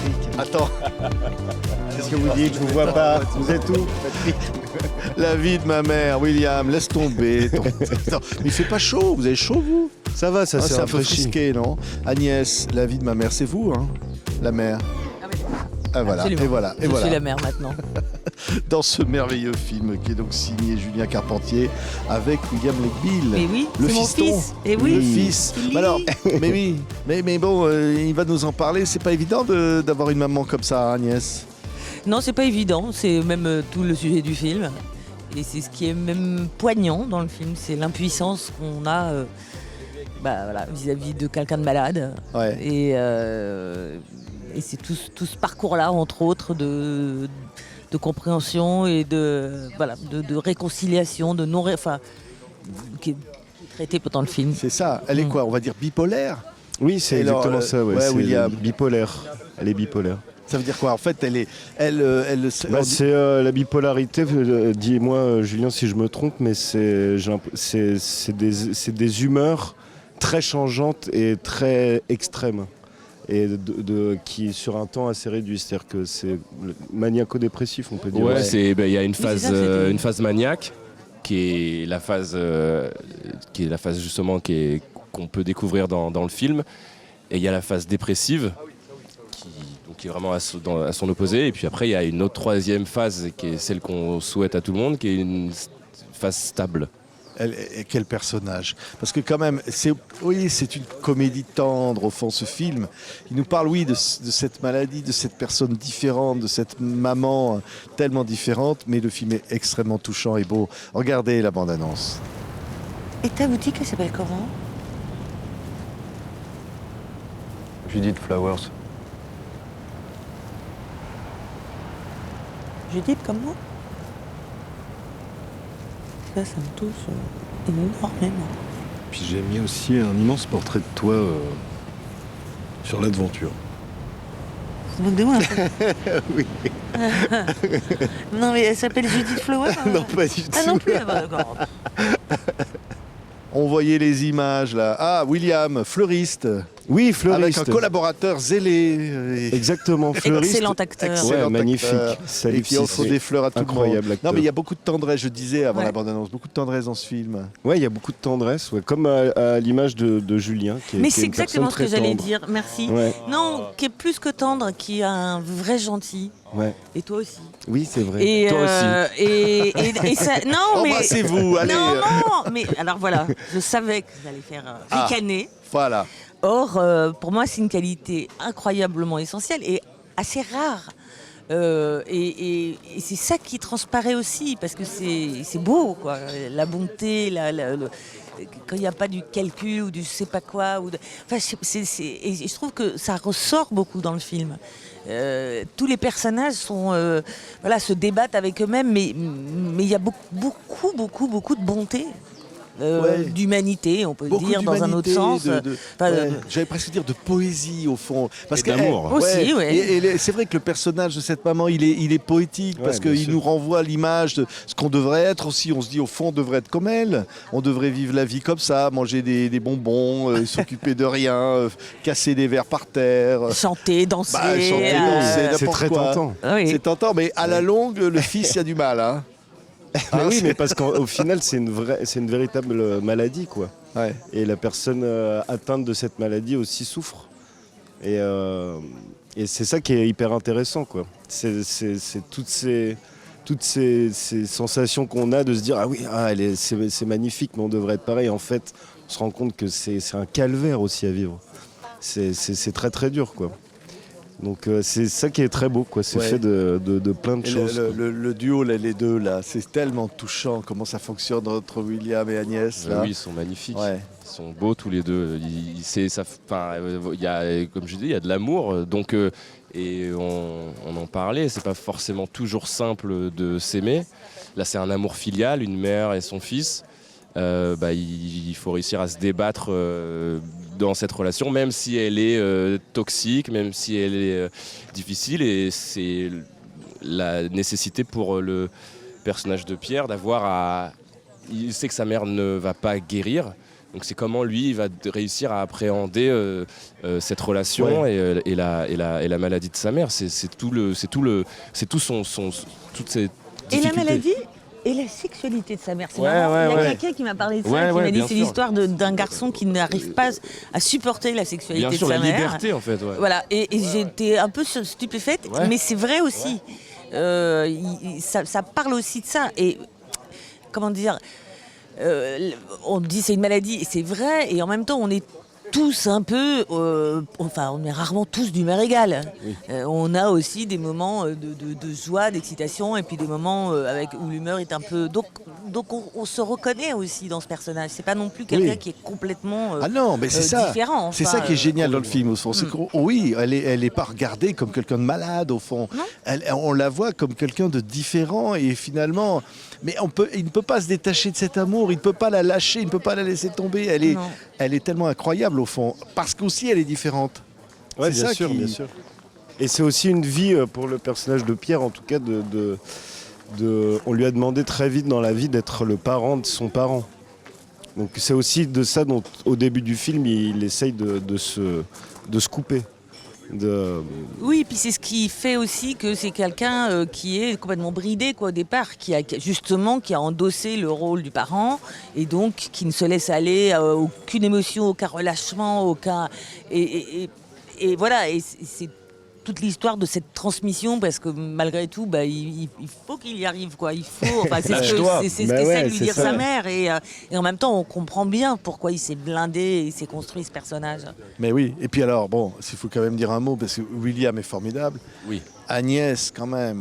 Patrick. Attends, Qu'est-ce que vous dites? Je vous vois pas. Vous êtes où, Patrick? la vie de ma mère, William, laisse tomber. Attends, mais il fait pas chaud, vous avez chaud vous? Ça va, ça Ah, s'est c'est un peu rafraîchi. frisqué, non? Agnès, la vie de ma mère, c'est vous, hein? La mère. Ah oui. Ah, voilà, Absolument. et voilà, et Je voilà. suis la mère maintenant. Dans ce merveilleux film qui est donc signé Julien Carpentier avec William Legbill. Mais oui, Le c'est mon fiston. fils. Et oui. Le fils. Philippe. Mais alors, mais oui, mais bon, il va nous en parler. C'est pas évident d'avoir une maman comme ça, Agnès. Non, c'est pas évident. C'est même tout le sujet du film. Et c'est ce qui est même poignant dans le film. C'est l'impuissance qu'on a voilà, vis-à-vis de quelqu'un de malade. Ouais. Et c'est tout ce parcours-là, entre autres, de compréhension et de réconciliation, de non... Enfin, qui est traité pendant le film. C'est ça. Elle est quoi? On va dire bipolaire? Oui, c'est Et alors, exactement ça. Ouais, ouais, c'est William. bipolaire. Elle est bipolaire. Ça veut dire quoi? En fait, elle Bah, c'est la bipolarité. Dis-moi, Julien, si je me trompe, mais c'est des humeurs très changeantes et très extrêmes. Et qui sur un temps assez réduit, c'est-à-dire que c'est maniaco-dépressif, on peut dire. Ouais, il y a une c'est phase, ça, c'était- une phase maniaque qui est la phase, justement qu'on peut découvrir dans le film, et il y a la phase dépressive qui est vraiment à son opposé, et puis après il y a une autre troisième phase qui est celle qu'on souhaite à tout le monde, qui est une phase stable. Et quel personnage? Parce que quand même, c'est une comédie tendre au fond, ce film. Il nous parle, oui, de cette maladie, de cette personne différente, de cette maman tellement différente, mais le film est extrêmement touchant et beau. Regardez la bande-annonce. Et ta boutique, elle s'appelle comment? Judith Flowers. Judith, comment? Ça me touche énormément. Puis j'ai mis aussi un immense portrait de toi sur l'aventure. Vous me demandez un peu. Oui. Non, mais elle s'appelle Judith Flower. Non, pas du tout. Ah non plus, ah bah, d'accord. On voyait les images là. Ah, William, fleuriste, Oui, avec fleuriste. un collaborateur zélé. Exactement, fleuriste. Excellent acteur. Excellent Ouais, magnifique. acteur, Salif et qui offre Cissé. des fleurs à tout le monde. Incroyable acteur. Non, mais il y a beaucoup de tendresse, je disais avant Ouais. la bande-annonce, beaucoup de tendresse dans ce film. Ouais, il y a beaucoup de tendresse, ouais, comme à l'image de Julien. Mais qui est c'est une exactement ce personne que très j'allais tendre. dire, merci. Ouais, Non, qui est plus que tendre, qui est un vrai gentil. ouais. Et toi aussi. Oui, c'est vrai. Et, Toi aussi. Et ça. Non, mais. Embrassez-vous, allez. Non, mais alors voilà, je savais que vous allez faire Ah. ricaner. Voilà. Or, pour moi, c'est une qualité incroyablement essentielle et assez rare. Et c'est ça qui transparaît aussi, parce que c'est beau, quoi. La bonté, quand il n'y a pas du calcul ou du je sais pas quoi. Enfin, et je trouve que ça ressort beaucoup dans le film. Tous les personnages se débattent avec eux-mêmes, mais il y a beaucoup de bonté. Ouais. D'humanité, on peut Beaucoup dire, dans un autre d'humanité, sens. Enfin, ouais, j'allais presque dire de poésie au fond. Parce Et d'amour. Aussi, ouais. Et c'est vrai que le personnage de cette maman, il est poétique, Ouais, parce bien qu'il sûr. nous renvoie à l'image de ce qu'on devrait être aussi. On se dit au fond, on devrait être comme elle. On devrait vivre la vie comme ça, manger des bonbons, s'occuper de rien, casser des verres par terre. chanter, danser. Bah, chanter, danser, C'est n'importe très quoi. tentant. Ah oui. C'est tentant, mais à la longue, le fils, il y a du mal. Hein. Mais oui, mais parce qu'au final, c'est une véritable maladie, quoi. Ouais. Et la personne atteinte de cette maladie aussi souffre. Et c'est ça qui est hyper intéressant, quoi. C'est toutes ces sensations qu'on a de se dire ah oui, c'est magnifique, mais on devrait être pareil. En fait, on se rend compte que c'est un calvaire aussi à vivre. C'est très très dur, quoi. Donc c'est ça qui est très beau, quoi. C'est Ouais. fait de plein de Et choses. quoi. le duo, là, les deux, là, c'est tellement touchant comment ça fonctionne entre William et Agnès. Là. Oui, ils sont magnifiques. Ouais. Ils sont beaux tous les deux. Il y a, comme je dis, il y a de l'amour. Donc, et on en parlait. C'est pas forcément toujours simple de s'aimer. Là, c'est un amour filial, une mère et son fils. Il faut réussir à se débattre dans cette relation, même si elle est toxique, même si elle est difficile. Et c'est la nécessité pour le personnage de Pierre d'avoir à... Il sait que sa mère ne va pas guérir, Donc c'est comment lui il va réussir à appréhender cette relation et la maladie de sa mère. C'est tout toute cette Et la difficulté. maladie et la sexualité de sa mère. C'est Ouais, marrant. ouais, Il y a ouais. quelqu'un qui m'a parlé de ça, Ouais, qui ouais, m'a dit bien c'est sûr. l'histoire d'un garçon qui n'arrive pas à supporter la sexualité Bien sûr, de sa la mère. liberté en fait. Ouais. Voilà, et j'étais un peu stupéfaite, Ouais. mais c'est vrai aussi. Ça parle aussi de ça. Et comment dire, on dit c'est une maladie, et c'est vrai, et en même temps on est tous un peu, on est rarement tous d'humeur égale. Oui. On a aussi des moments de joie, d'excitation, et puis des moments où l'humeur est un peu... Donc on se reconnaît aussi dans ce personnage. C'est pas non plus quelqu'un Oui. qui est complètement Ah non, mais c'est ça. différent. C'est enfin, ça qui est génial dans le film, au fond. C'est oui, elle est pas regardée comme quelqu'un de malade, au fond. Non. On la voit comme quelqu'un de différent et finalement, mais il ne peut pas se détacher de cet amour. Il ne peut pas la lâcher, il ne peut pas la laisser tomber. Non. Elle est tellement incroyable au fond, parce qu'aussi elle est différente. Ouais, C'est bien ça sûr, qui- bien sûr. Et c'est aussi une vie pour le personnage de Pierre, en tout cas, on lui a demandé très vite dans la vie d'être le parent de son parent. Donc c'est aussi de ça dont, au début du film, il essaye de se couper. Oui, puis c'est ce qui fait aussi que c'est quelqu'un qui est complètement bridé au départ, qui a endossé le rôle du parent et donc qui ne se laisse aller à aucune émotion, aucun relâchement, et voilà, et c'est toute l'histoire de cette transmission, parce que malgré tout, il faut qu'il y arrive, quoi. Il faut, c'est ce Lâche-toi. que c'est ce Bah qu'essaie ouais, de lui c'est dire ça. sa mère, et en même temps, on comprend bien pourquoi il s'est blindé et il s'est construit ce personnage. Mais oui, et puis alors, bon, s'il faut quand même dire un mot, parce que William est formidable. Oui. Agnès, quand même,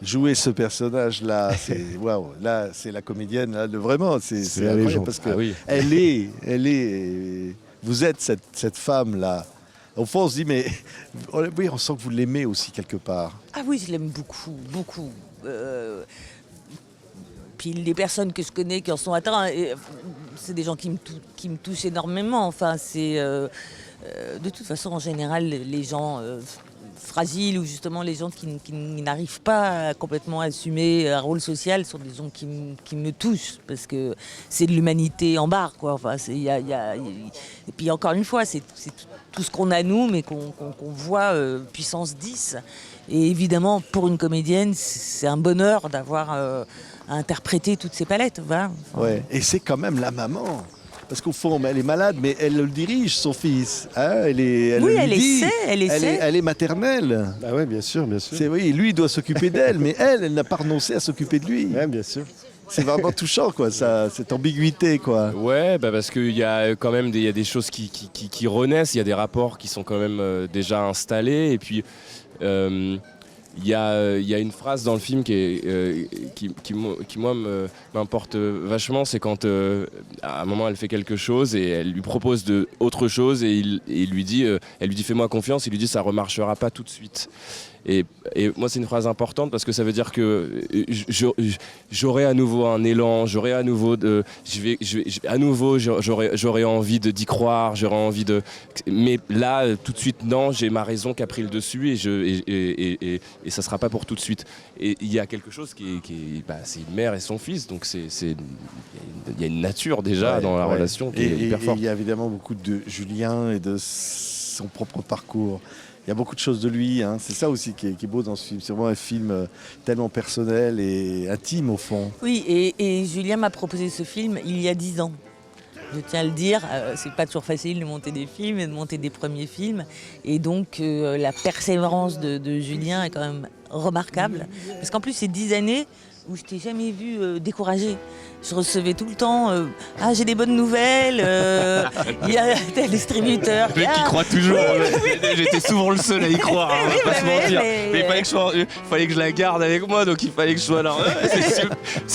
jouer ce personnage-là, c'est waouh. Là, c'est la comédienne, là, vraiment, c'est la incroyable, légende. parce que Ah oui. elle est. Vous êtes cette femme-là. Au fond, on se dit, mais oui, on sent que vous l'aimez aussi quelque part. Ah oui, je l'aime beaucoup, beaucoup. Puis les personnes que je connais qui en sont atteintes, c'est des gens qui me touchent énormément. Enfin, de toute façon, en général, les gens fragiles, ou justement les gens qui n'arrivent pas à complètement assumer un rôle social, sont des gens qui me touchent, parce que c'est de l'humanité en barre, quoi. Enfin, et puis encore une fois, c'est tout ce qu'on a nous, mais qu'on voit puissance 10. Et évidemment, pour une comédienne, c'est un bonheur d'avoir à interpréter toutes ces palettes. Voilà. Enfin, Ouais. Et c'est quand même la maman. Parce qu'au fond, elle est malade, mais elle le dirige, son fils. Hein, Oui, lui elle dit. essaie, elle essaie. Elle est maternelle. Ah ouais, bien sûr, bien sûr. Oui, lui, il doit s'occuper d'elle, mais elle n'a pas renoncé à s'occuper de lui. Ouais, bien sûr. C'est vraiment touchant, quoi, cette ambiguïté, quoi. Ouais, parce qu'il y a quand même il y a des choses qui renaissent, il y a des rapports qui sont quand même déjà installés, et puis il y a une phrase dans le film qui moi m'importe vachement, c'est quand à un moment elle fait quelque chose et elle lui propose autre chose, et il lui dit, elle lui dit fais-moi confiance, il lui dit ça remarchera pas tout de suite. Et moi, c'est une phrase importante, parce que ça veut dire que j'aurai à nouveau un élan, j'aurai à nouveau j'aurai envie d'y croire, j'aurai envie de. Mais là, tout de suite, non, j'ai ma raison qui a pris le dessus, et ça sera pas pour tout de suite. Et il y a quelque chose c'est une mère et son fils, donc il y a une nature déjà dans la relation qui est hyper et forte. il y a évidemment beaucoup de Julien et de son propre parcours. Il y a beaucoup de choses de lui, hein. C'est ça aussi qui est beau dans ce film. C'est vraiment un film tellement personnel et intime au fond. Oui, et Julien m'a proposé ce film il y a 10 ans. Je tiens à le dire, c'est pas toujours facile de monter des films et de monter des premiers films. Et donc la persévérance de Julien est quand même remarquable. Parce qu'en plus, c'est 10 années où je t'ai jamais vu découragé. Je recevais tout le temps j'ai des bonnes nouvelles, il y a tel distributeur. Le mec qui croit toujours. J'étais souvent le seul à y croire, on va pas se mentir. Mais il fallait que je la garde avec moi, donc il fallait que je sois là.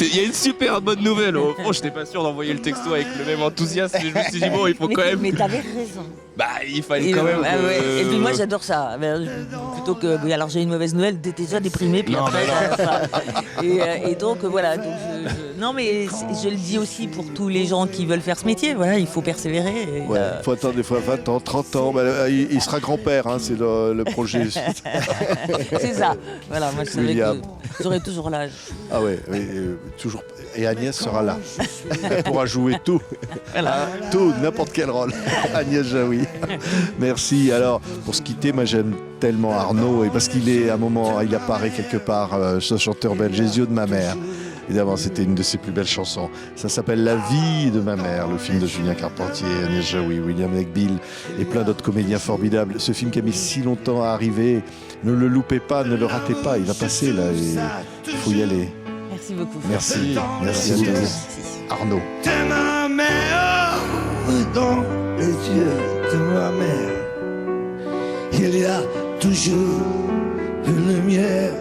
Il y a une super bonne nouvelle. Au fond, j'étais pas sûr d'envoyer le texto avec le même enthousiasme, mais je me suis dit bon, il faut quand même. Mais t'avais raison. Il fallait quand même. Et puis moi j'adore ça. Plutôt que alors j'ai une mauvaise nouvelle, t'es déjà déprimé, puis Non, après. Et donc voilà. Donc non, mais je le dis aussi pour tous les gens qui veulent faire ce métier. Voilà, il faut persévérer. Et, Ouais, faut attendre des fois 20 ans, 30 ans. Bah, il sera grand-père, hein, c'est le projet. c'est ça. Voilà, moi je savais William. que j'aurais toujours l'âge. Ah ouais, oui, toujours. Et Agnès sera là. Elle pourra jouer tout. Voilà. Tout, n'importe quel rôle. Agnès Jaoui. Merci. Alors, pour se quitter, moi j'aime tellement Arnaud, et parce qu'il est à un moment, il apparaît quelque part, ce chanteur belge, Les yeux de ma mère. Évidemment, c'était une de ses plus belles chansons. Ça s'appelle La vie de ma mère, le film de Julien Carpentier, Agnès Jaoui, William Neckbill et plein d'autres comédiens formidables. Ce film qui a mis si longtemps à arriver, ne le loupez pas, ne le ratez pas, il va passer là, et il faut y aller. Merci beaucoup. Merci, merci à tous. Arnaud. De ma mère, dans les yeux de ma mère, il y a toujours une lumière.